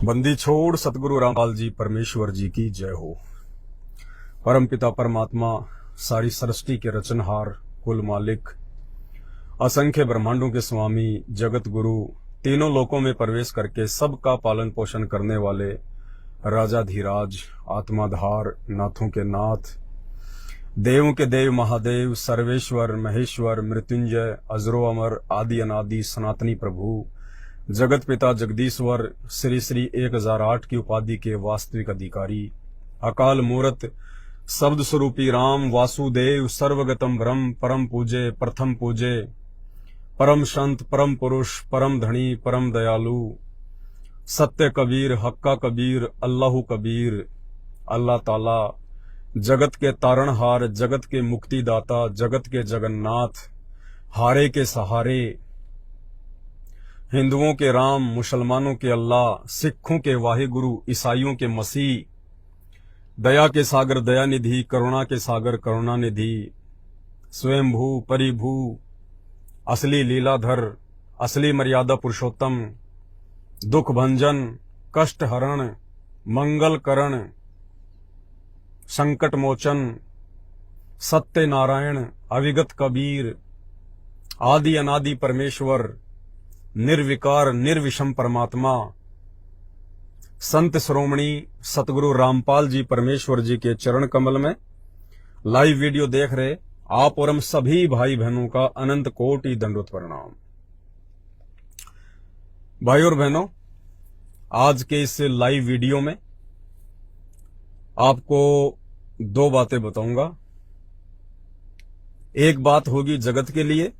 बंदी छोड़ सतगुरु रामपाल जी परमेश्वर जी की जय हो। परम पिता परमात्मा, सारी सृष्टि के रचनहार, कुल मालिक, असंख्य ब्रह्मांडों के स्वामी, जगत गुरु, तीनों लोकों में प्रवेश करके सबका पालन पोषण करने वाले राजाधीराज, आत्माधार, नाथों के नाथ, देवों के देव महादेव, सर्वेश्वर, महेश्वर, मृत्युंजय, अजरो अमर, आदि अनादि, सनातनी प्रभु, जगत पिता जगदीश्वर, श्री श्री 1008 की उपाधि के वास्तविक अधिकारी, अकाल मूरत, शब्द स्वरूपी राम, वासुदेव, सर्वगतम ब्रह्म, परम पूजे, प्रथम पूजे, परम संत, परम पुरुष, परम धनी, परम दयालु, सत्य कबीर, हक्का कबीर, अल्लाहु कबीर, अल्लाह ताला, जगत के तारणहार, जगत के मुक्तिदाता, जगत के जगन्नाथ, हारे के सहारे, हिंदुओं के राम, मुसलमानों के अल्लाह, सिखों के वाहिगुरु, ईसाइयों के मसीह, दया के सागर दयानिधि, करुणा के सागर करुणानिधि, स्वयंभू परिभू, असली लीलाधर, असली मर्यादा पुरुषोत्तम, दुख भंजन, कष्ट हरण, मंगल करण, संकट मोचन, सत्य नारायण, अविगत कबीर, आदि अनादि परमेश्वर, निर्विकार निर्विषम परमात्मा, संत श्रोमणी सतगुरु रामपाल जी परमेश्वर जी के चरण कमल में लाइव वीडियो देख रहे आप और हम सभी भाई बहनों का अनंत कोटि दंडोत प्रणाम। भाई और बहनों, आज के इस लाइव वीडियो में आपको दो बातें बताऊंगा। एक बात होगी जगत के लिए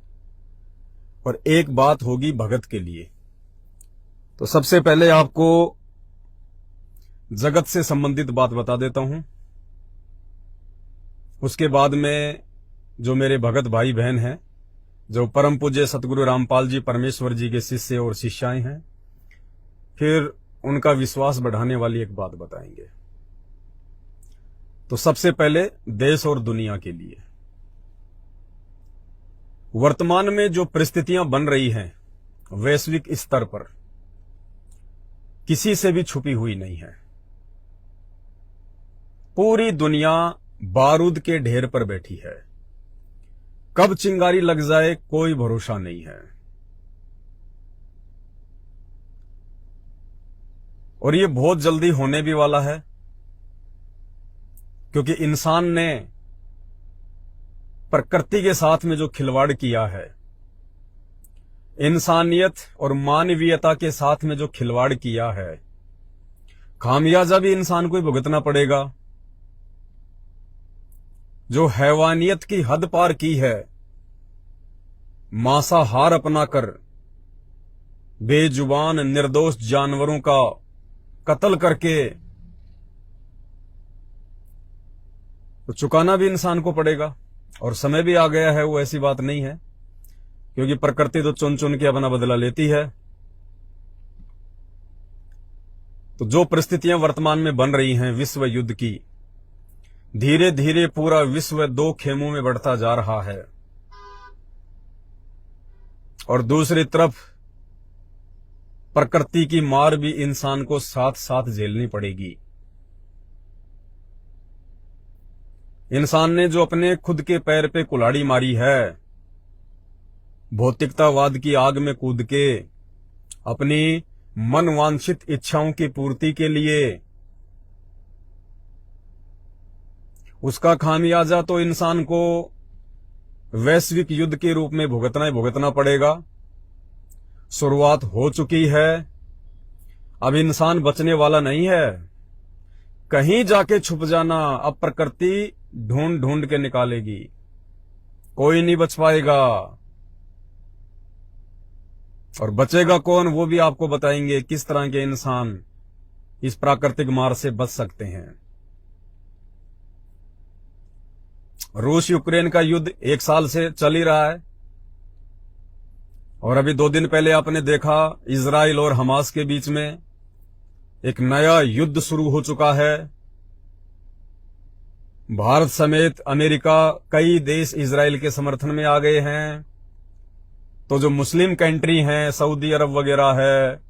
और एक बात होगी भगत के लिए। तो सबसे पहले आपको जगत से संबंधित बात बता देता हूं, उसके बाद में जो मेरे भगत भाई बहन हैं, जो परम पूज्य सतगुरु रामपाल जी परमेश्वर जी के शिष्य और शिष्याएं हैं, फिर उनका विश्वास बढ़ाने वाली एक बात बताएंगे। तो सबसे पहले देश और दुनिया के लिए वर्तमान में जो परिस्थितियां बन रही हैं वैश्विक स्तर पर, किसी से भी छुपी हुई नहीं है। पूरी दुनिया बारूद के ढेर पर बैठी है, कब चिंगारी लग जाए कोई भरोसा नहीं है। और ये बहुत जल्दी होने भी वाला है, क्योंकि इंसान ने प्रकृति के साथ में जो खिलवाड़ किया है, इंसानियत और मानवीयता के साथ में जो खिलवाड़ किया है, खामियाजा भी इंसान को ही भुगतना पड़ेगा। जो हैवानियत की हद पार की है, मांसाहार अपनाकर बेजुबान निर्दोष जानवरों का कत्ल करके, तो चुकाना भी इंसान को पड़ेगा। और समय भी आ गया है, वो ऐसी बात नहीं है, क्योंकि प्रकृति तो चुन चुन के अपना बदला लेती है। तो जो परिस्थितियां वर्तमान में बन रही हैं विश्व युद्ध की, धीरे धीरे पूरा विश्व दो खेमों में बढ़ता जा रहा है, और दूसरी तरफ प्रकृति की मार भी इंसान को साथ साथ झेलनी पड़ेगी। इंसान ने जो अपने खुद के पैर पे कुल्हाड़ी मारी है, भौतिकतावाद की आग में कूद के अपनी मनवांछित इच्छाओं की पूर्ति के लिए, उसका खामियाजा तो इंसान को वैश्विक युद्ध के रूप में भुगतना ही भुगतना पड़ेगा। शुरुआत हो चुकी है, अब इंसान बचने वाला नहीं है। कहीं जाके छुप जाना अब प्रकृति ढूंढ ढूंढ के निकालेगी, कोई नहीं बच पाएगा। और बचेगा कौन, वो भी आपको बताएंगे किस तरह के इंसान इस प्राकृतिक मार से बच सकते हैं। रूस यूक्रेन का युद्ध 1 साल से चल ही रहा है, और अभी 2 दिन पहले आपने देखा इजराइल और हमास के बीच में एक नया युद्ध शुरू हो चुका है। भारत समेत अमेरिका, कई देश इजराइल के समर्थन में आ गए हैं। तो जो मुस्लिम कंट्री हैं, सऊदी अरब वगैरह है,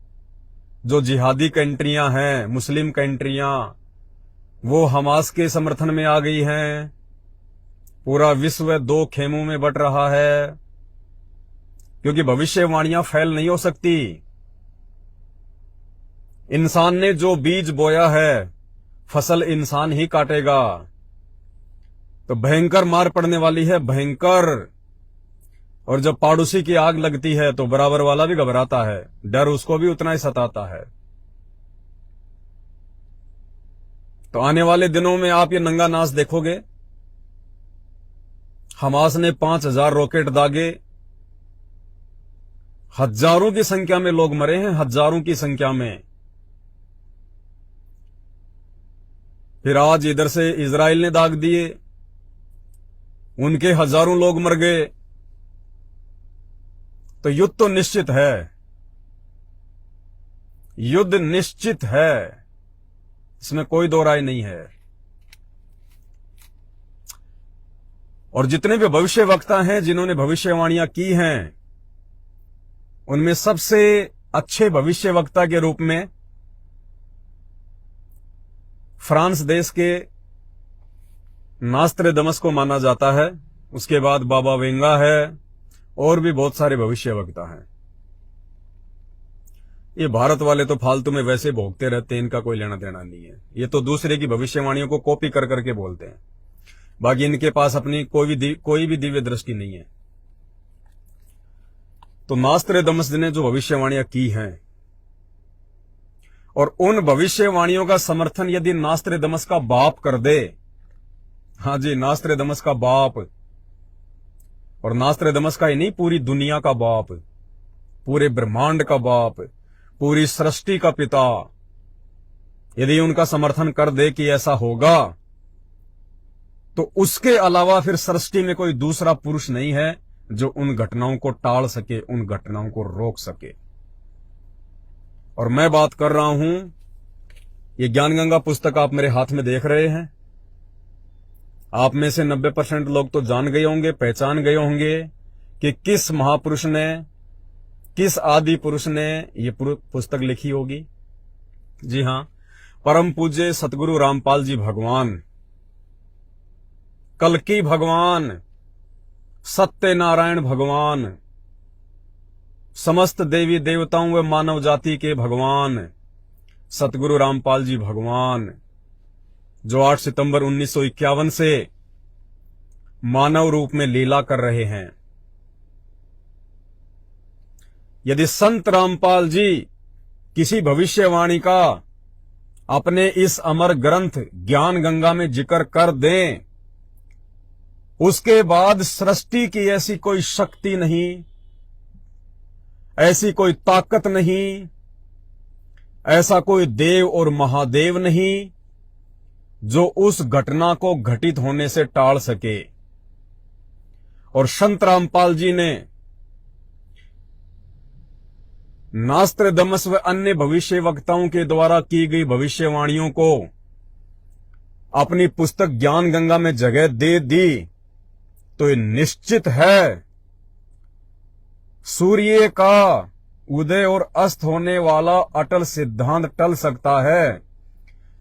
जो जिहादी कंट्रियां हैं, मुस्लिम कंट्रियां, वो हमास के समर्थन में आ गई हैं। पूरा विश्व दो खेमों में बट रहा है, क्योंकि भविष्यवाणियां फैल नहीं हो सकती। इंसान ने जो बीज बोया है, फसल इंसान ही काटेगा। तो भयंकर मार पड़ने वाली है, भयंकर। और जब पड़ोसी की आग लगती है तो बराबर वाला भी घबराता है, डर उसको भी उतना ही सताता है। तो आने वाले दिनों में आप ये नंगा नाच देखोगे। हमास ने 5000 रॉकेट दागे, हजारों की संख्या में लोग मरे हैं, हजारों की संख्या में। फिर आज इधर से इजराइल ने दाग दिए, उनके हजारों लोग मर गए। तो युद्ध तो निश्चित है, युद्ध निश्चित है, इसमें कोई दो राय नहीं है। और जितने भी भविष्यवक्ता हैं जिन्होंने भविष्यवाणियां की हैं, उनमें सबसे अच्छे भविष्यवक्ता के रूप में फ्रांस देश के नास्ट्रेडमस को माना जाता है। उसके बाद बाबा वेंगा है, और भी बहुत सारे भविष्यवक्ता हैं। ये भारत वाले तो फालतू में वैसे भोगते रहते हैं, इनका कोई लेना देना नहीं है। ये तो दूसरे की भविष्यवाणियों को कॉपी कर करके बोलते हैं, बाकी इनके पास अपनी कोई भी दिव्य दृष्टि नहीं है। तो नास्ट्रेडमस ने जो भविष्यवाणियां की हैं, और उन भविष्यवाणियों का समर्थन यदि नास्ट्रेडमस का बाप कर दे, हाँ जी, नास्ट्रेडमस का बाप, और नास्ट्रेडमस का ही नहीं, पूरी दुनिया का बाप, पूरे ब्रह्मांड का बाप, पूरी सृष्टि का पिता, यदि उनका समर्थन कर दे कि ऐसा होगा, तो उसके अलावा फिर सृष्टि में कोई दूसरा पुरुष नहीं है जो उन घटनाओं को टाल सके, उन घटनाओं को रोक सके। और मैं बात कर रहा हूं, ये ज्ञानगंगा पुस्तक आप मेरे हाथ में देख रहे हैं। आप में से 90% लोग तो जान गए होंगे, पहचान गए होंगे कि किस महापुरुष ने, किस आदि पुरुष ने ये पुस्तक लिखी होगी। जी हां, परम पूज्य सतगुरु रामपाल जी भगवान, कल्कि भगवान, सत्यनारायण भगवान, समस्त देवी देवताओं व मानव जाति के भगवान सतगुरु रामपाल जी भगवान, जो 8 सितंबर 1951 से मानव रूप में लीला कर रहे हैं। यदि संत रामपाल जी किसी भविष्यवाणी का अपने इस अमर ग्रंथ ज्ञान गंगा में जिक्र कर दें, उसके बाद सृष्टि की ऐसी कोई शक्ति नहीं, ऐसी कोई ताकत नहीं, ऐसा कोई देव और महादेव नहीं जो उस घटना को घटित होने से टाल सके। और संत रामपाल जी ने नास्ट्रेडमस व अन्य भविष्यवक्ताओं के द्वारा की गई भविष्यवाणियों को अपनी पुस्तक ज्ञान गंगा में जगह दे दी, तो ये निश्चित है सूर्य का उदय और अस्त होने वाला अटल सिद्धांत टल सकता है,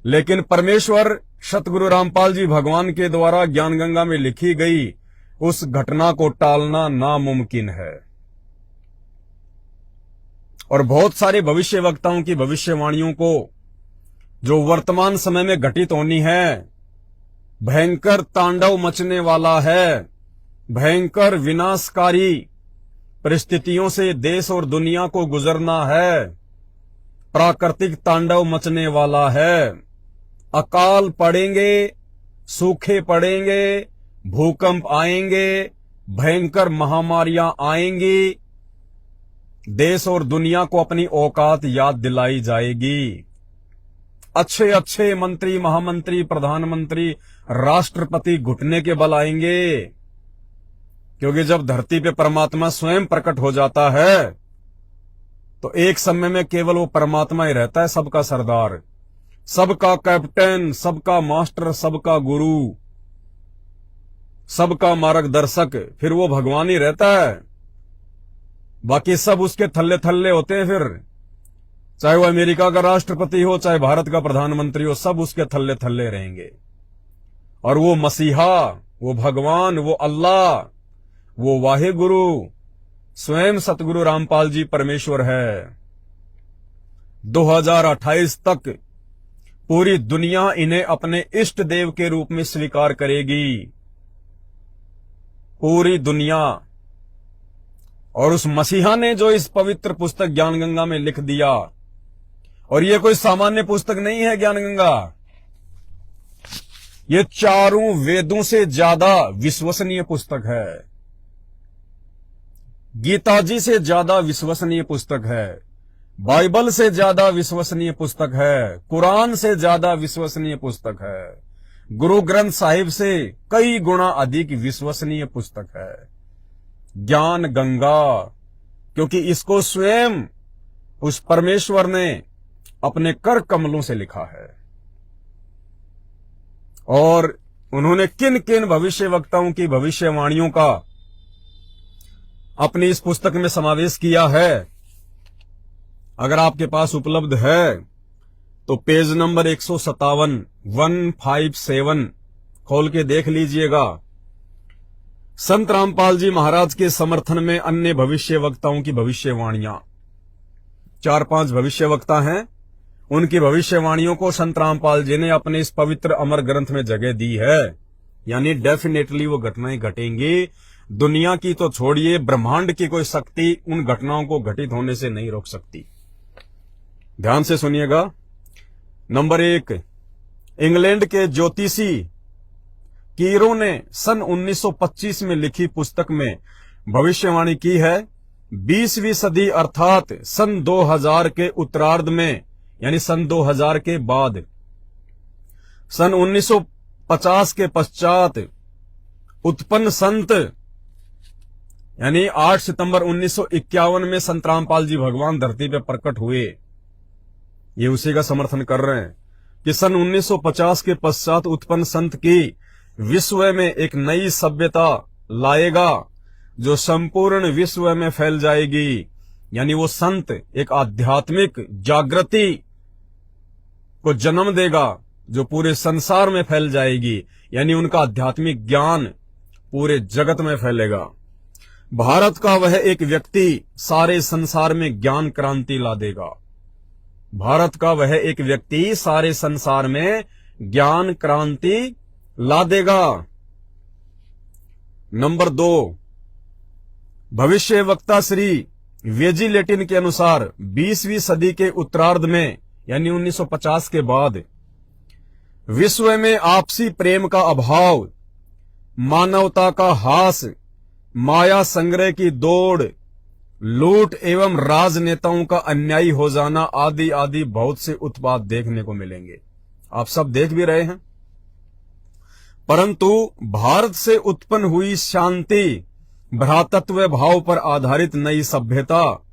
लेकिन परमेश्वर सतगुरु रामपाल जी भगवान के द्वारा ज्ञान गंगा में लिखी गई उस घटना को टालना नामुमकिन है। और बहुत सारे भविष्यवक्ताओं की भविष्यवाणियों को जो वर्तमान समय में घटित होनी है, भयंकर तांडव मचने वाला है, भयंकर विनाशकारी परिस्थितियों से देश और दुनिया को गुजरना है, प्राकृतिक तांडव मचने वाला है, अकाल पड़ेंगे, सूखे पड़ेंगे, भूकंप आएंगे, भयंकर महामारियां आएंगी, देश और दुनिया को अपनी औकात याद दिलाई जाएगी। अच्छे अच्छे मंत्री, महामंत्री, प्रधानमंत्री, राष्ट्रपति घुटने के बल आएंगे, क्योंकि जब धरती पे परमात्मा स्वयं प्रकट हो जाता है तो एक समय में केवल वो परमात्मा ही रहता है, सबका सरदार, सबका कैप्टन, सबका मास्टर, सबका गुरु, सबका मार्गदर्शक, फिर वो भगवान ही रहता है। बाकी सब उसके थल्ले थल्ले होते हैं। फिर चाहे वो अमेरिका का राष्ट्रपति हो, चाहे भारत का प्रधानमंत्री हो, सब उसके थल्ले थल्ले रहेंगे। और वो मसीहा, वो भगवान, वो अल्लाह, वो वाहे गुरु स्वयं सतगुरु रामपाल जी परमेश्वर है। 2028 तक पूरी दुनिया इन्हें अपने इष्ट देव के रूप में स्वीकार करेगी, पूरी दुनिया। और उस मसीहा ने जो इस पवित्र पुस्तक ज्ञान गंगा में लिख दिया, और ये कोई सामान्य पुस्तक नहीं है ज्ञान गंगा, ये चारों वेदों से ज्यादा विश्वसनीय पुस्तक है, गीता जी से ज्यादा विश्वसनीय पुस्तक है, बाइबल से ज्यादा विश्वसनीय पुस्तक है, कुरान से ज्यादा विश्वसनीय पुस्तक है, गुरु ग्रंथ साहिब से कई गुना अधिक विश्वसनीय पुस्तक है ज्ञान गंगा। क्योंकि इसको स्वयं उस परमेश्वर ने अपने कर कमलों से लिखा है। और उन्होंने किन किन भविष्य वक्ताओं की भविष्यवाणियों का अपनी इस पुस्तक में समावेश किया है, अगर आपके पास उपलब्ध है तो पेज नंबर 157 खोल के देख लीजिएगा। संत रामपाल जी महाराज के समर्थन में अन्य भविष्य वक्ताओं की भविष्यवाणियां, 4-5 भविष्य वक्ता हैं, उनकी भविष्यवाणियों को संत रामपाल जी ने अपने इस पवित्र अमर ग्रंथ में जगह दी है। यानी डेफिनेटली वो घटनाएं घटेंगी। दुनिया की तो छोड़िए, ब्रह्मांड की कोई शक्ति उन घटनाओं को घटित होने से नहीं रोक सकती। ध्यान से सुनिएगा। नंबर 1, इंग्लैंड के ज्योतिषी कीरो ने सन 1925 में लिखी पुस्तक में भविष्यवाणी की है, 20वीं सदी अर्थात सन 2000 के उत्तरार्ध में, यानी सन 2000 के बाद, सन 1950 के पश्चात उत्पन्न संत, यानी 8 सितंबर 1951 में संत रामपाल जी भगवान धरती पर प्रकट हुए। ये उसी का समर्थन कर रहे हैं कि सन 1950 के पश्चात उत्पन्न संत की विश्व में एक नई सभ्यता लाएगा जो संपूर्ण विश्व में फैल जाएगी। यानी वो संत एक आध्यात्मिक जागृति को जन्म देगा जो पूरे संसार में फैल जाएगी। यानी उनका आध्यात्मिक ज्ञान पूरे जगत में फैलेगा। भारत का वह एक व्यक्ति सारे संसार में ज्ञान क्रांति ला देगा। भारत का वह एक व्यक्ति सारे संसार में ज्ञान क्रांति ला देगा। नंबर 2, भविष्य वक्ता श्री वेजिलेटिन के अनुसार 20वीं सदी के उत्तरार्ध में, यानी 1950 के बाद, विश्व में आपसी प्रेम का अभाव, मानवता का हास, माया संग्रह की दौड़, लूट एवं राजनेताओं का अन्यायी हो जाना आदि आदि बहुत से उत्पाद देखने को मिलेंगे। आप सब देख भी रहे हैं। परंतु भारत से उत्पन्न हुई शांति, भ्रातृत्व भाव पर आधारित नई सभ्यता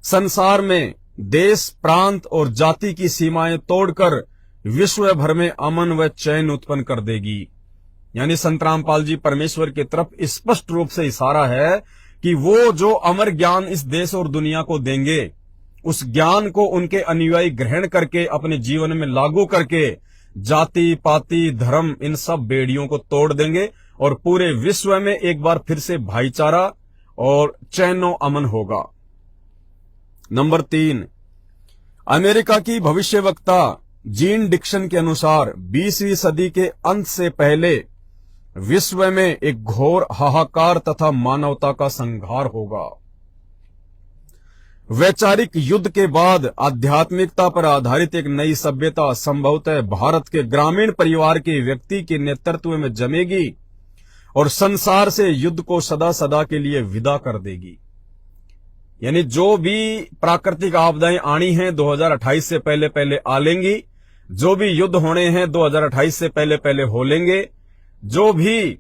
संसार में देश, प्रांत और जाति की सीमाएं तोड़कर विश्व भर में अमन व चैन उत्पन्न कर देगी। यानी संत रामपाल जी परमेश्वर की तरफ स्पष्ट रूप से इशारा है कि वो जो अमर ज्ञान इस देश और दुनिया को देंगे, उस ज्ञान को उनके अनुयायी ग्रहण करके अपने जीवन में लागू करके जाति, पाति, धर्म, इन सब बेड़ियों को तोड़ देंगे और पूरे विश्व में एक बार फिर से भाईचारा और चैनो अमन होगा। नंबर 3, अमेरिका की भविष्यवक्ता जीन डिक्सन के अनुसार 20वीं सदी के अंत से पहले विश्व में एक घोर हाहाकार तथा मानवता का संहार होगा। वैचारिक युद्ध के बाद आध्यात्मिकता पर आधारित एक नई सभ्यता संभवतः भारत के ग्रामीण परिवार के व्यक्ति के नेतृत्व में जमेगी और संसार से युद्ध को सदा सदा के लिए विदा कर देगी। यानी जो भी प्राकृतिक आपदाएं आनी हैं 2028 से पहले पहले आ लेंगी, जो भी युद्ध होने हैं 2028 से पहले पहले हो लेंगे, जो भी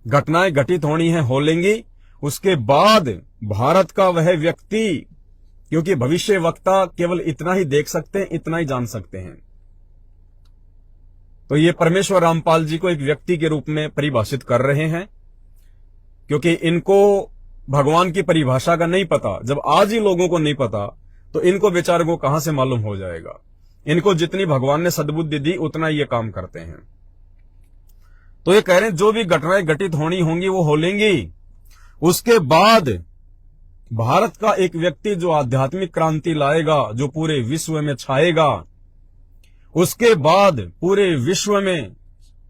घटनाएं घटित होनी हैं हो लेंगी। उसके बाद भारत का वह व्यक्ति, क्योंकि भविष्य वक्ता केवल इतना ही देख सकते हैं, इतना ही जान सकते हैं, तो ये परमेश्वर रामपाल जी को एक व्यक्ति के रूप में परिभाषित कर रहे हैं, क्योंकि इनको भगवान की परिभाषा का नहीं पता। जब आज ही लोगों को नहीं पता तो इनको बेचारे को कहां से मालूम हो जाएगा। इनको जितनी भगवान ने सद्बुद्धि दी उतना ये काम करते हैं। तो ये कह रहे हैं जो भी घटनाएं घटित होनी होंगी वो हो लेंगी। उसके बाद भारत का एक व्यक्ति जो आध्यात्मिक क्रांति लाएगा, जो पूरे विश्व में छाएगा, उसके बाद पूरे विश्व में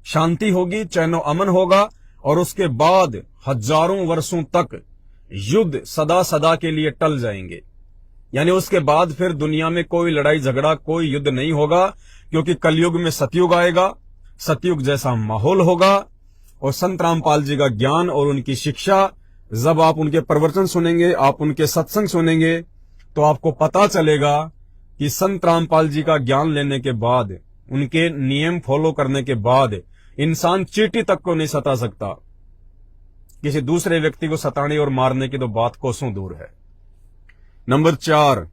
शांति होगी, चैनो अमन होगा, और उसके बाद हजारों वर्षों तक युद्ध सदा सदा के लिए टल जाएंगे। यानी उसके बाद फिर दुनिया में कोई लड़ाई झगड़ा, कोई युद्ध नहीं होगा, क्योंकि कलयुग में सतयुग आएगा, सतयुग जैसा माहौल होगा। और संत रामपाल जी का ज्ञान और उनकी शिक्षा, जब आप उनके प्रवचन सुनेंगे, आप उनके सत्संग सुनेंगे, तो आपको पता चलेगा कि संत रामपाल जी का ज्ञान लेने के बाद, उनके नियम फॉलो करने के बाद इंसान चींटी तक को नहीं सता सकता। किसी दूसरे व्यक्ति को सताने और मारने की तो बात कोसों दूर है। नंबर 4,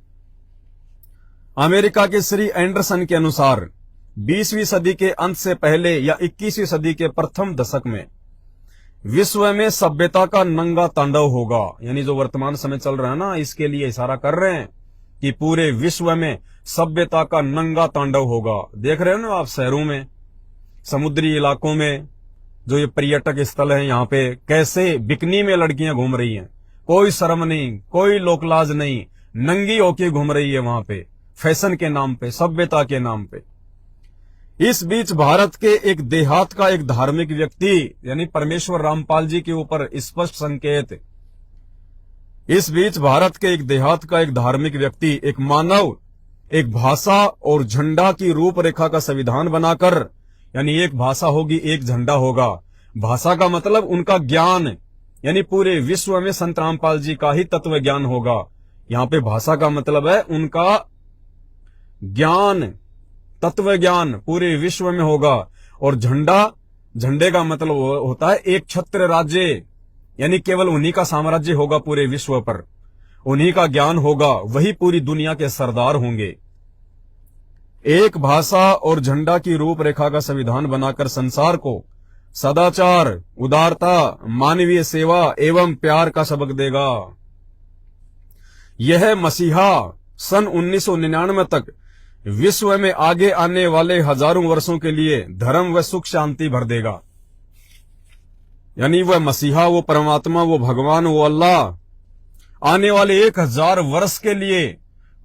अमेरिका के श्री एंडरसन के अनुसार 20वीं सदी के अंत से पहले या 21वीं सदी के प्रथम दशक में विश्व में सभ्यता का नंगा तांडव होगा। यानी जो वर्तमान समय चल रहा है ना, इसके लिए इशारा कर रहे हैं कि पूरे विश्व में सभ्यता का नंगा तांडव होगा। देख रहे हो ना आप, शहरों में, समुद्री इलाकों में, जो ये पर्यटक स्थल है, यहाँ पे कैसे बिकनी में लड़कियां घूम रही हैं, कोई शर्म नहीं, कोई लोकलाज नहीं, नंगी होके घूम रही है वहां पे, फैशन के नाम पे, सभ्यता के नाम पे। इस बीच भारत के एक देहात का एक धार्मिक व्यक्ति, यानी परमेश्वर रामपाल जी के ऊपर स्पष्ट संकेत, इस बीच भारत के एक देहात का एक धार्मिक व्यक्ति, एक मानव, एक भाषा और झंडा की रूपरेखा का संविधान बनाकर, यानी एक भाषा होगी, एक झंडा होगा। भाषा का मतलब उनका ज्ञान, यानी पूरे विश्व में संत रामपाल जी का ही तत्व ज्ञान होगा। यहां पे भाषा का मतलब है उनका ज्ञान, तत्व ज्ञान पूरे विश्व में होगा। और झंडा, झंडे का मतलब होता है एक छत्र राज्य, यानी केवल उन्हीं का साम्राज्य होगा पूरे विश्व पर, उन्हीं का ज्ञान होगा, वही पूरी दुनिया के सरदार होंगे। एक भाषा और झंडा की रूपरेखा का संविधान बनाकर संसार को सदाचार, उदारता, मानवीय सेवा एवं प्यार का सबक देगा। यह मसीहा सन 1999 तक विश्व में आगे आने वाले हजारों वर्षों के लिए धर्म व सुख शांति भर देगा। यानी वह मसीहा, वो परमात्मा, वो भगवान, वो अल्लाह आने वाले 1000 वर्ष के लिए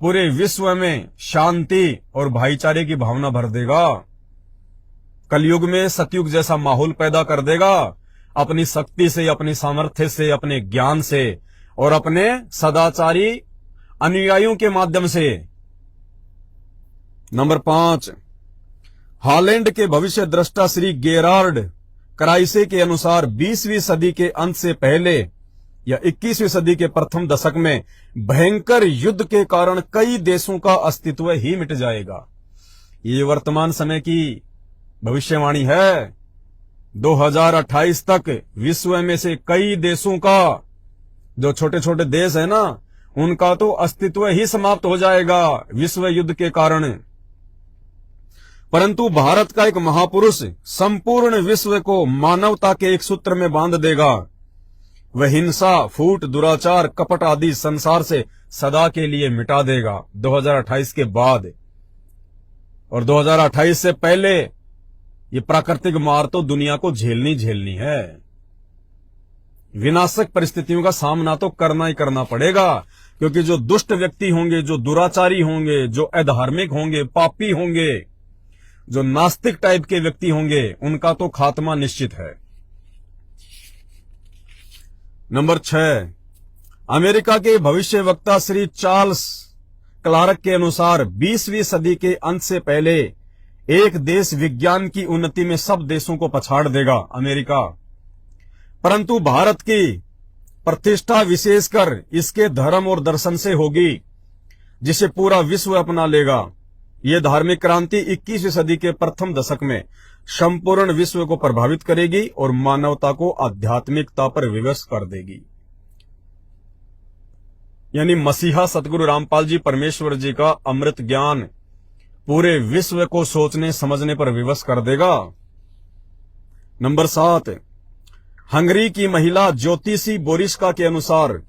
पूरे विश्व में शांति और भाईचारे की भावना भर देगा। कलयुग में सतयुग जैसा माहौल पैदा कर देगा, अपनी शक्ति से, अपनी सामर्थ्य से, अपने ज्ञान से और अपने सदाचारी अनुयायियों के माध्यम से। नंबर 5, हॉलैंड के भविष्य दृष्टा श्री गेरार्ड क्राइसे के अनुसार 20वीं सदी के अंत से पहले या 21वीं सदी के प्रथम दशक में भयंकर युद्ध के कारण कई देशों का अस्तित्व ही मिट जाएगा। ये वर्तमान समय की भविष्यवाणी है। 2028 तक विश्व में से कई देशों का, जो छोटे छोटे देश है ना, उनका तो अस्तित्व ही समाप्त हो जाएगा विश्व युद्ध के कारण। परंतु भारत का एक महापुरुष संपूर्ण विश्व को मानवता के एक सूत्र में बांध देगा। वह हिंसा, फूट, दुराचार, कपट आदि संसार से सदा के लिए मिटा देगा 2028 के बाद। और 2028 से पहले ये प्राकृतिक मार तो दुनिया को झेलनी है। विनाशक परिस्थितियों का सामना तो करना ही करना पड़ेगा, क्योंकि जो दुष्ट व्यक्ति होंगे, जो दुराचारी होंगे, जो अधार्मिक होंगे, पापी होंगे, जो नास्तिक टाइप के व्यक्ति होंगे, उनका तो खात्मा निश्चित है। नंबर 6, अमेरिका के भविष्यवक्ता श्री चार्ल्स क्लार्क के अनुसार 20वीं सदी के अंत से पहले एक देश विज्ञान की उन्नति में सब देशों को पछाड़ देगा, अमेरिका। परंतु भारत की प्रतिष्ठा विशेषकर इसके धर्म और दर्शन से होगी, जिसे पूरा विश्व अपना लेगा। यह धार्मिक क्रांति 21वीं सदी के प्रथम दशक में संपूर्ण विश्व को प्रभावित करेगी और मानवता को आध्यात्मिकता पर विवश कर देगी। यानी मसीहा सतगुरु रामपाल जी परमेश्वर जी का अमृत ज्ञान पूरे विश्व को सोचने समझने पर विवश कर देगा। नंबर 7, हंगरी की महिला ज्योतिषी बोरिस्का के अनुसार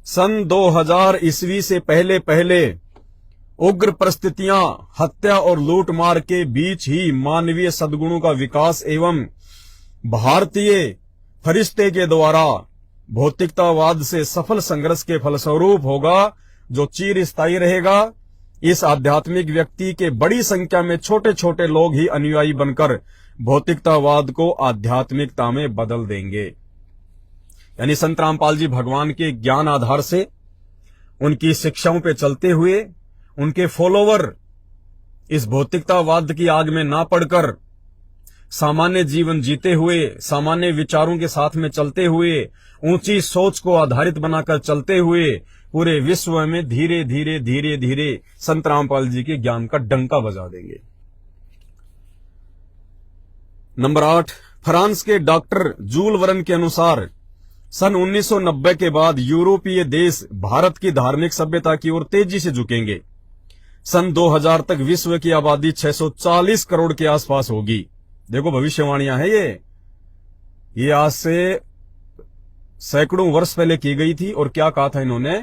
सन 2000 ईस्वी से पहले उग्र परिस्थितियां, हत्या और लूटमार के बीच ही मानवीय सद्गुणों का विकास एवं भारतीय फरिश्ते के द्वारा भौतिकतावाद से सफल संघर्ष के फलस्वरूप होगा, जो चिरस्थायी रहेगा। इस आध्यात्मिक व्यक्ति के बड़ी संख्या में छोटे छोटे लोग ही अनुयायी बनकर भौतिकतावाद को आध्यात्मिकता में बदल देंगे। यानी संत रामपाल जी भगवान के ज्ञान आधार से, उनकी शिक्षाओं पे चलते हुए, उनके फॉलोवर इस भौतिकतावाद की आग में ना पड़कर सामान्य जीवन जीते हुए, सामान्य विचारों के साथ में चलते हुए, ऊंची सोच को आधारित बनाकर चलते हुए पूरे विश्व में धीरे धीरे धीरे धीरे संत रामपाल जी के ज्ञान का डंका बजा देंगे। नंबर 8, फ्रांस के डॉक्टर जूल वर्न के अनुसार सन 1990 के बाद यूरोपीय देश भारत की धार्मिक सभ्यता की ओर तेजी से झुकेंगे। सन 2000 तक विश्व की आबादी 640 करोड़ के आसपास होगी। देखो भविष्यवाणियां हैं ये आज से सैकड़ों वर्ष पहले की गई थी। और क्या कहा था इन्होंने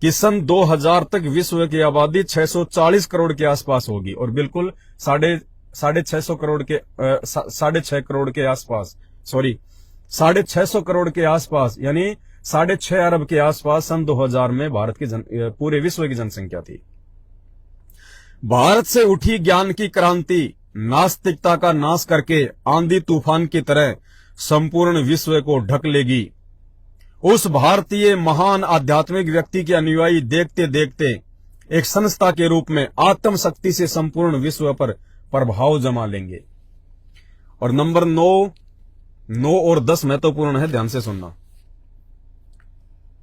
कि सन 2000 तक विश्व की आबादी 640 करोड़ के आसपास होगी। और बिल्कुल साढ़े 6 करोड़ के 6.5 करोड़ के आसपास, सॉरी 650 करोड़ के आसपास, यानी 6.5 अरब के आसपास सन 2000 में भारत की पूरे विश्व की जनसंख्या थी। भारत से उठी ज्ञान की क्रांति नास्तिकता का नाश करके आंधी तूफान की तरह संपूर्ण विश्व को ढक लेगी। उस भारतीय महान आध्यात्मिक व्यक्ति के अनुयायी देखते देखते एक संस्था के रूप में आत्म शक्ति से संपूर्ण विश्व पर प्रभाव जमा लेंगे। और नंबर 9 और 10 महत्वपूर्ण है, ध्यान से सुनना।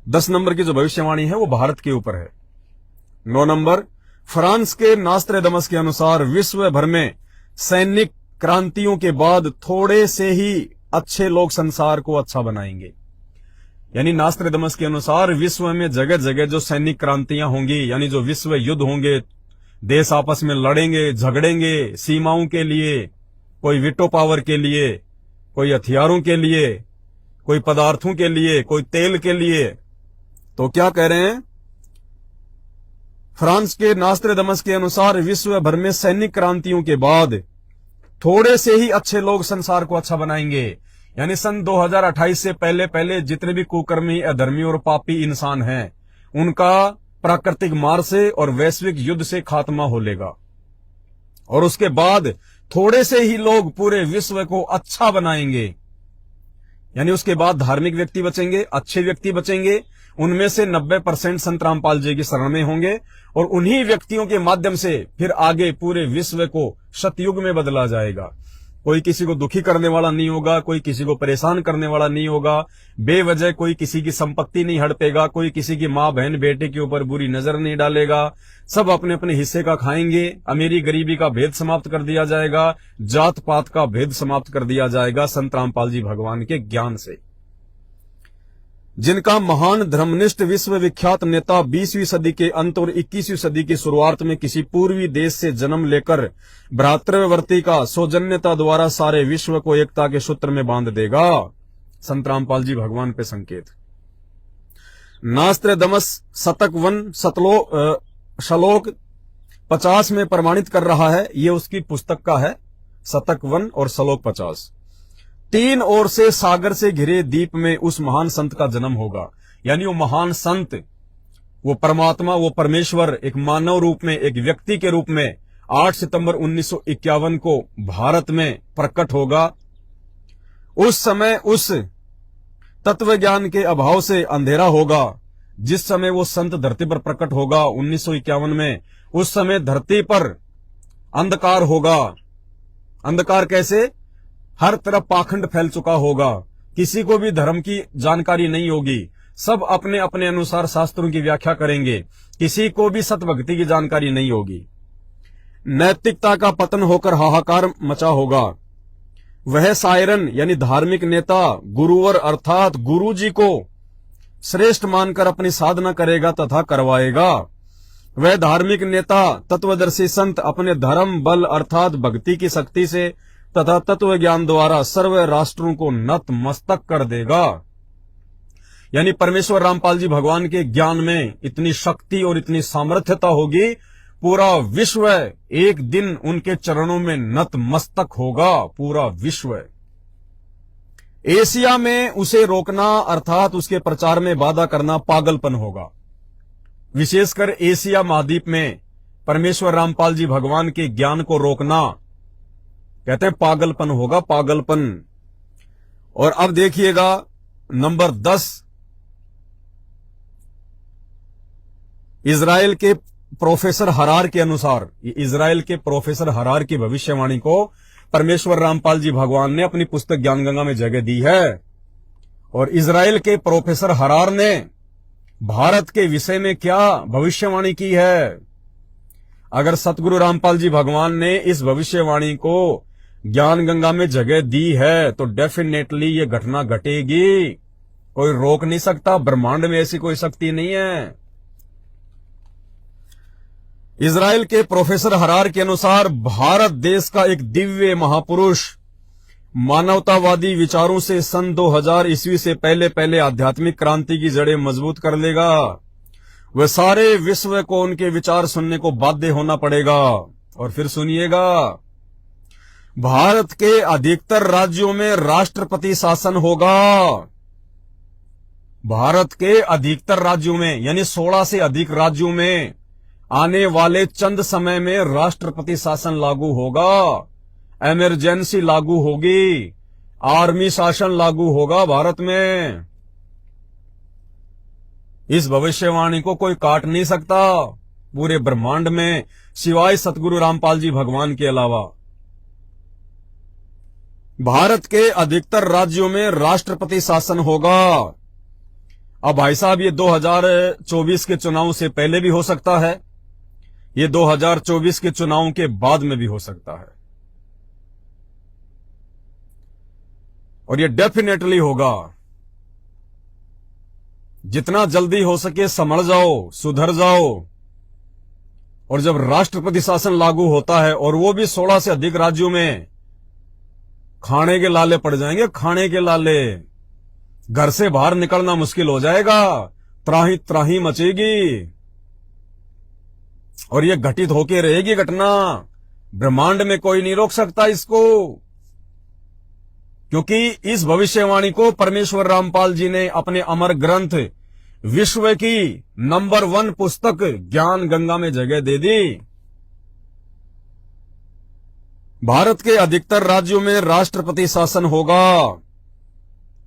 10 नंबर की जो भविष्यवाणी है वो भारत के ऊपर है। 9 नंबर, फ्रांस के नास्त्रेदमस के अनुसार विश्व भर में सैनिक क्रांतियों के बाद थोड़े से ही अच्छे लोग संसार को अच्छा बनाएंगे। यानी नास्त्रेदमस के अनुसार विश्व में जगह जगह जो सैनिक क्रांतियां होंगी, यानी जो विश्व युद्ध होंगे, देश आपस में लड़ेंगे, झगड़ेंगे सीमाओं के लिए, कोई वीटो पावर के लिए, कोई हथियारों के लिए, कोई पदार्थों के लिए, कोई तेल के लिए। तो क्या कह रहे हैं, फ्रांस के नास्त्रेदमस के अनुसार विश्व भर में सैनिक क्रांतियों के बाद थोड़े से ही अच्छे लोग संसार को अच्छा बनाएंगे। यानी सन 2028 से पहले पहले जितने भी कुकर्मी, अधर्मी और पापी इंसान हैं, उनका प्राकृतिक मार से और वैश्विक युद्ध से खात्मा हो लेगा। और उसके बाद थोड़े से ही लोग पूरे विश्व को अच्छा बनाएंगे। यानी उसके बाद धार्मिक व्यक्ति बचेंगे, अच्छे व्यक्ति बचेंगे। उनमें से 90% संत रामपाल जी की शरण में होंगे और उन्हीं व्यक्तियों के माध्यम से फिर आगे पूरे विश्व को सतयुग में बदला जाएगा। कोई किसी को दुखी करने वाला नहीं होगा, कोई किसी को परेशान करने वाला नहीं होगा, बेवजह कोई किसी की संपत्ति नहीं हड़पेगा, कोई किसी की माँ बहन बेटे के ऊपर बुरी नजर नहीं डालेगा। सब अपने अपने हिस्से का खाएंगे। अमीरी गरीबी का भेद समाप्त कर दिया जाएगा, जात पात का भेद समाप्त कर दिया जाएगा संत रामपाल जी भगवान के ज्ञान से। जिनका महान धर्मनिष्ठ विश्व विख्यात नेता 20वीं सदी के अंत और 21वीं सदी की शुरुआत में किसी पूर्वी देश से जन्म लेकर भ्रातृवर्ती का सौजन्यता द्वारा सारे विश्व को एकता के सूत्र में बांध देगा। संत रामपाल जी भगवान पे संकेत। नास्त्रेदमस शतक 1 श्लोक 50 में प्रमाणित कर रहा है। ये उसकी पुस्तक का है, शतक 1 और श्लोक 50। 3 ओर से सागर से घिरे द्वीप में उस महान संत का जन्म होगा। यानी वो महान संत, वो परमात्मा, वो परमेश्वर एक मानव रूप में, एक व्यक्ति के रूप में 8 सितंबर 1951 को भारत में प्रकट होगा। उस समय उस तत्व ज्ञान के अभाव से अंधेरा होगा। जिस समय वो संत धरती पर प्रकट होगा 1951 में, उस समय धरती पर अंधकार होगा। अंधकार कैसे? हर तरफ पाखंड फैल चुका होगा, किसी को भी धर्म की जानकारी नहीं होगी, सब अपने अपने अनुसार शास्त्रों की व्याख्या करेंगे, किसी को भी सतभक्ति की जानकारी नहीं होगी। नैतिकता का पतन होकर हाहाकार मचा होगा। वह सायरन यानी धार्मिक नेता गुरुवर अर्थात गुरु जी को श्रेष्ठ मानकर अपनी साधना करेगा तथा करवाएगा। वह धार्मिक नेता तत्वदर्शी संत अपने धर्म बल अर्थात भक्ति की शक्ति से तथा तत्व ज्ञान द्वारा सर्व राष्ट्रों को नत मस्तक कर देगा। यानी परमेश्वर रामपाल जी भगवान के ज्ञान में इतनी शक्ति और इतनी सामर्थ्यता होगी, पूरा विश्व एक दिन उनके चरणों में नतमस्तक होगा, पूरा विश्व। एशिया में उसे रोकना अर्थात उसके प्रचार में बाधा करना पागलपन होगा। विशेषकर एशिया महाद्वीप में परमेश्वर रामपाल जी भगवान के ज्ञान को रोकना कहते हैं पागलपन होगा, पागलपन। और अब देखिएगा नंबर 10, इजराइल के प्रोफेसर हरार के अनुसार, इजराइल के प्रोफेसर हरार की भविष्यवाणी को परमेश्वर रामपाल जी भगवान ने अपनी पुस्तक ज्ञान गंगा में जगह दी है। और इजराइल के प्रोफेसर हरार ने भारत के विषय में क्या भविष्यवाणी की है। अगर सतगुरु रामपाल जी भगवान ने इस भविष्यवाणी को ज्ञान गंगा में जगह दी है तो डेफिनेटली ये घटना घटेगी, कोई रोक नहीं सकता। ब्रह्मांड में ऐसी कोई शक्ति नहीं है। इजराइल के प्रोफेसर हरार के अनुसार भारत देश का एक दिव्य महापुरुष मानवतावादी विचारों से सन 2000 ईस्वी से पहले आध्यात्मिक क्रांति की जड़ें मजबूत कर लेगा। वह सारे विश्व को उनके विचार सुनने को बाध्य होना पड़ेगा। और फिर सुनिएगा, भारत के अधिकतर राज्यों में राष्ट्रपति शासन होगा। भारत के अधिकतर राज्यों में यानी 16 से अधिक राज्यों में आने वाले चंद समय में राष्ट्रपति शासन लागू होगा, इमरजेंसी लागू होगी, आर्मी शासन लागू होगा भारत में। इस भविष्यवाणी को कोई काट नहीं सकता पूरे ब्रह्मांड में, सिवाय सतगुरु रामपाल जी भगवान के अलावा। भारत के अधिकतर राज्यों में राष्ट्रपति शासन होगा। अब भाई साहब, ये 2024 के चुनाव से पहले भी हो सकता है, ये 2024 के चुनाव के बाद में भी हो सकता है, और ये डेफिनेटली होगा। जितना जल्दी हो सके समझ जाओ, सुधर जाओ। और जब राष्ट्रपति शासन लागू होता है और वो भी 16 से अधिक राज्यों में, खाने के लाले पड़ जाएंगे, खाने के लाले। घर से बाहर निकलना मुश्किल हो जाएगा, त्राही त्राही मचेगी। और ये घटित होके रहेगी घटना, ब्रह्मांड में कोई नहीं रोक सकता इसको, क्योंकि इस भविष्यवाणी को परमेश्वर रामपाल जी ने अपने अमर ग्रंथ विश्व की नंबर 1 पुस्तक ज्ञान गंगा में जगह दे दी। भारत के अधिकतर राज्यों में राष्ट्रपति शासन होगा,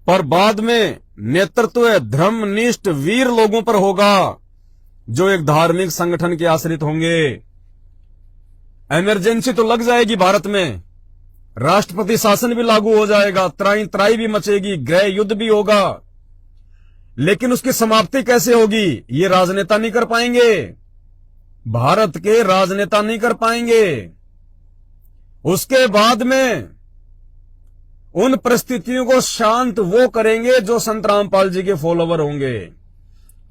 पर बाद में नेतृत्व धर्मनिष्ठ वीर लोगों पर होगा जो एक धार्मिक संगठन के आश्रित होंगे। इमरजेंसी तो लग जाएगी भारत में, राष्ट्रपति शासन भी लागू हो जाएगा, त्राई त्राई भी मचेगी, गृह युद्ध भी होगा, लेकिन उसकी समाप्ति कैसे होगी ये राजनेता नहीं कर पाएंगे, भारत के राजनेता नहीं कर पाएंगे। उसके बाद में उन परिस्थितियों को शांत वो करेंगे जो संत रामपाल जी के फॉलोवर होंगे,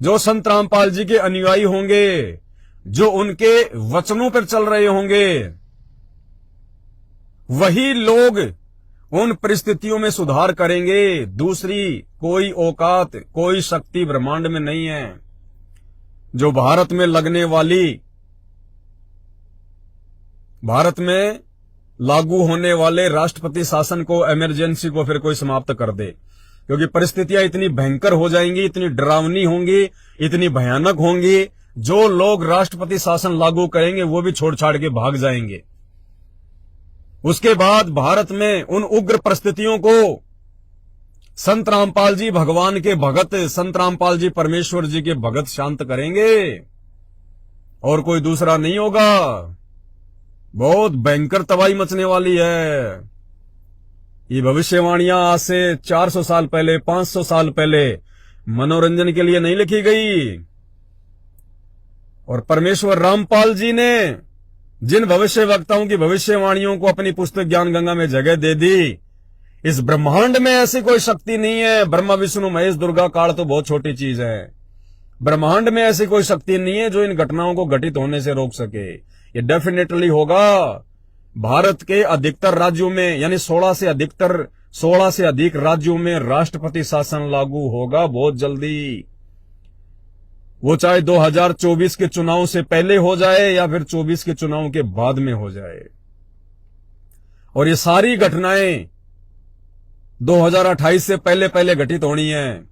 जो संत रामपाल जी के अनुयायी होंगे, जो उनके वचनों पर चल रहे होंगे। वही लोग उन परिस्थितियों में सुधार करेंगे। दूसरी कोई औकात, कोई शक्ति ब्रह्मांड में नहीं है जो भारत में लगने वाली, भारत में लागू होने वाले राष्ट्रपति शासन को, इमरजेंसी को फिर कोई समाप्त कर दे। क्योंकि परिस्थितियां इतनी भयंकर हो जाएंगी, इतनी डरावनी होंगी, इतनी भयानक होंगी, जो लोग राष्ट्रपति शासन लागू करेंगे वो भी छोड़ छाड़ के भाग जाएंगे। उसके बाद भारत में उन उग्र परिस्थितियों को संत रामपाल जी भगवान के भगत, संत रामपाल जी परमेश्वर जी के भगत शांत करेंगे, और कोई दूसरा नहीं होगा। बहुत भयंकर तबाही मचने वाली है। ये भविष्यवाणियां आज से 400 साल पहले, 500 साल पहले मनोरंजन के लिए नहीं लिखी गई, और परमेश्वर रामपाल जी ने जिन भविष्य वक्ताओं की भविष्यवाणियों को अपनी पुस्तक ज्ञान गंगा में जगह दे दी, इस ब्रह्मांड में ऐसी कोई शक्ति नहीं है। ब्रह्मा विष्णु महेश दुर्गा काल तो बहुत छोटी चीज है, ब्रह्मांड में ऐसी कोई शक्ति नहीं है जो इन घटनाओं को घटित होने से रोक सके। ये डेफिनेटली होगा। भारत के अधिकतर राज्यों में यानी 16 से अधिक राज्यों में राष्ट्रपति शासन लागू होगा बहुत जल्दी। वो चाहे 2024 के चुनाव से पहले हो जाए या फिर 24 के चुनाव के बाद में हो जाए। और ये सारी घटनाएं 2028 से पहले पहले घटित होनी है।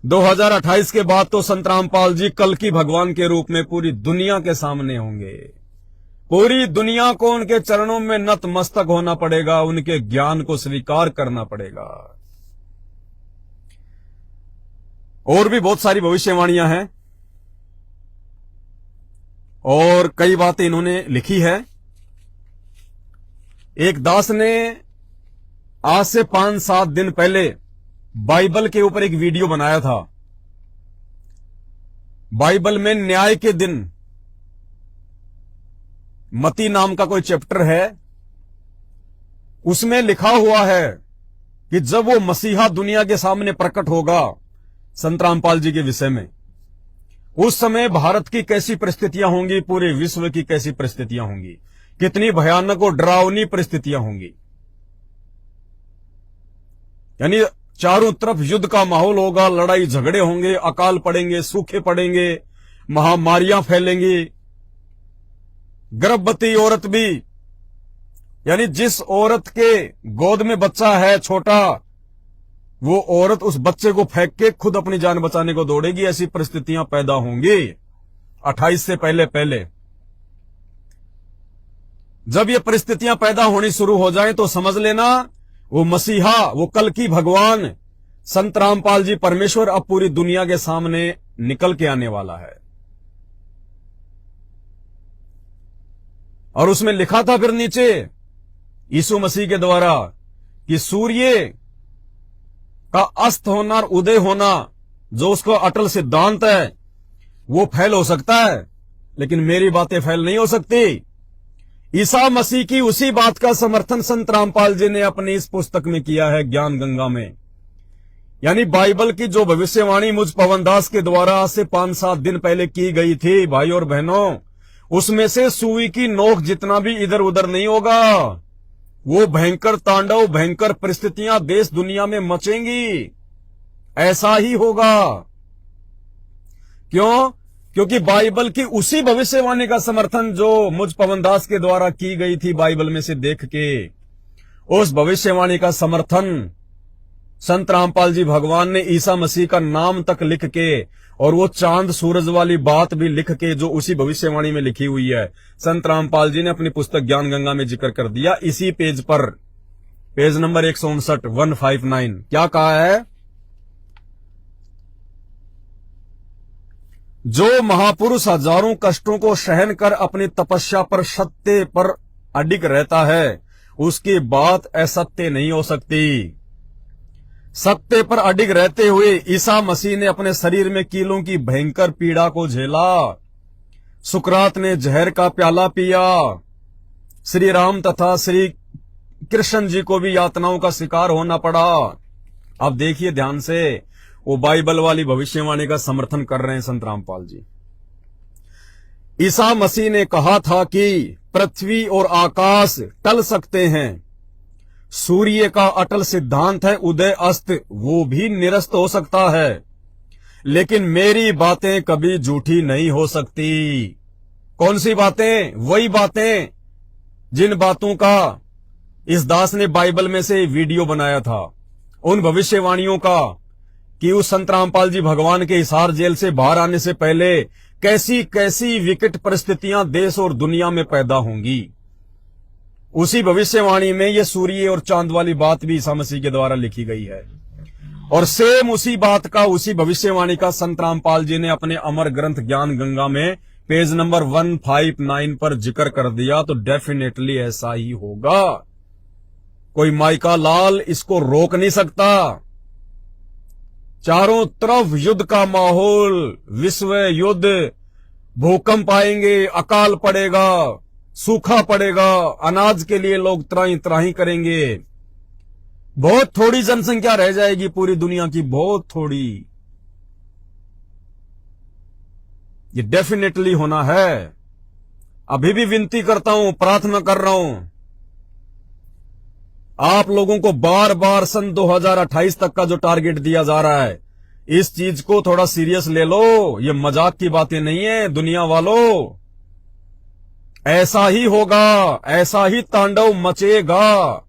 2028 के बाद तो संत रामपाल जी कल्कि भगवान के रूप में पूरी दुनिया के सामने होंगे। पूरी दुनिया को उनके चरणों में नतमस्तक होना पड़ेगा, उनके ज्ञान को स्वीकार करना पड़ेगा। और भी बहुत सारी भविष्यवाणियां हैं और कई बातें इन्होंने लिखी है। एक दास ने आज से 5-7 दिन पहले बाइबल के ऊपर एक वीडियो बनाया था। बाइबल में न्याय के दिन मती नाम का कोई चैप्टर है, उसमें लिखा हुआ है कि जब वो मसीहा दुनिया के सामने प्रकट होगा संत रामपाल जी के विषय में, उस समय भारत की कैसी परिस्थितियां होंगी, पूरे विश्व की कैसी परिस्थितियां होंगी, कितनी भयानक और डरावनी परिस्थितियां होंगी। यानी चारों तरफ युद्ध का माहौल होगा, लड़ाई झगड़े होंगे, अकाल पड़ेंगे, सूखे पड़ेंगे, महामारियां फैलेंगी। गर्भवती औरत भी, यानी जिस औरत के गोद में बच्चा है छोटा, वो औरत उस बच्चे को फेंक के खुद अपनी जान बचाने को दौड़ेगी। ऐसी परिस्थितियां पैदा होंगी 28 से पहले पहले। जब ये परिस्थितियां पैदा होनी शुरू हो जाएं तो समझ लेना वो मसीहा, वो कल्कि भगवान संत रामपाल जी परमेश्वर अब पूरी दुनिया के सामने निकल के आने वाला है। और उसमें लिखा था फिर नीचे यीशु मसीह के द्वारा कि सूर्य का अस्त होना और उदय होना जो उसका अटल सिद्धांत है वो फैल हो सकता है, लेकिन मेरी बातें फैल नहीं हो सकती। ईसा मसीह की उसी बात का समर्थन संत रामपाल जी ने अपनी इस पुस्तक में किया है, ज्ञान गंगा में। यानी बाइबल की जो भविष्यवाणी मुझ पवनदास के द्वारा आज से 5-7 दिन पहले की गई थी भाई और बहनों, उसमें से सुई की नोक जितना भी इधर उधर नहीं होगा। वो भयंकर तांडव, भयंकर परिस्थितियां देश दुनिया में मचेंगी, ऐसा ही होगा। क्यों? क्योंकि बाइबल की उसी भविष्यवाणी का समर्थन जो मुझ पवनदास के द्वारा की गई थी बाइबल में से देख के, उस भविष्यवाणी का समर्थन संत रामपाल जी भगवान ने ईसा मसीह का नाम तक लिख के और वो चांद सूरज वाली बात भी लिख के जो उसी भविष्यवाणी में लिखी हुई है, संत रामपाल जी ने अपनी पुस्तक ज्ञान गंगा में जिक्र कर दिया। इसी पेज पर, पेज नंबर 159 क्या कहा है? जो महापुरुष हजारों कष्टों को सहन कर अपनी तपस्या पर सत्य पर अडिग रहता है, उसकी बात असत्य नहीं हो सकती। सत्य पर अडिग रहते हुए ईसा मसीह ने अपने शरीर में कीलों की भयंकर पीड़ा को झेला। सुकरात ने जहर का प्याला पिया। श्री राम तथा श्री कृष्ण जी को भी यातनाओं का शिकार होना पड़ा। अब देखिए ध्यान से, वो बाइबल वाली भविष्यवाणी का समर्थन कर रहे हैं संत रामपाल जी। ईसा मसीह ने कहा था कि पृथ्वी और आकाश टल सकते हैं, सूर्य का अटल सिद्धांत है उदय अस्त, वो भी निरस्त हो सकता है, लेकिन मेरी बातें कभी झूठी नहीं हो सकती। कौन सी बातें? वही बातें जिन बातों का इस दास ने बाइबल में से वीडियो बनाया था, उन भविष्यवाणियों का कि उस संत रामपाल जी भगवान के हिसार जेल से बाहर आने से पहले कैसी कैसी विकट परिस्थितियां देश और दुनिया में पैदा होंगी। उसी भविष्यवाणी में ये सूर्य और चांद वाली बात भी ईसा मसीह के द्वारा लिखी गई है। और सेम उसी बात का, उसी भविष्यवाणी का संत रामपाल जी ने अपने अमर ग्रंथ ज्ञान गंगा में पेज नंबर 159 पर जिक्र कर दिया। तो डेफिनेटली ऐसा ही होगा, कोई माइका लाल इसको रोक नहीं सकता। चारों तरफ युद्ध का माहौल, विश्व युद्ध, भूकंप आएंगे, अकाल पड़ेगा, सूखा पड़ेगा, अनाज के लिए लोग त्राही त्राही करेंगे। बहुत थोड़ी जनसंख्या रह जाएगी पूरी दुनिया की, बहुत थोड़ी। ये डेफिनेटली होना है। अभी भी विनती करता हूं, प्रार्थना कर रहा हूं, आप लोगों को बार बार सन 2028 तक का जो टारगेट दिया जा रहा है, इस चीज को थोड़ा सीरियस ले लो, ये मजाक की बातें नहीं है दुनिया वालों। ऐसा ही होगा, ऐसा ही तांडव मचेगा।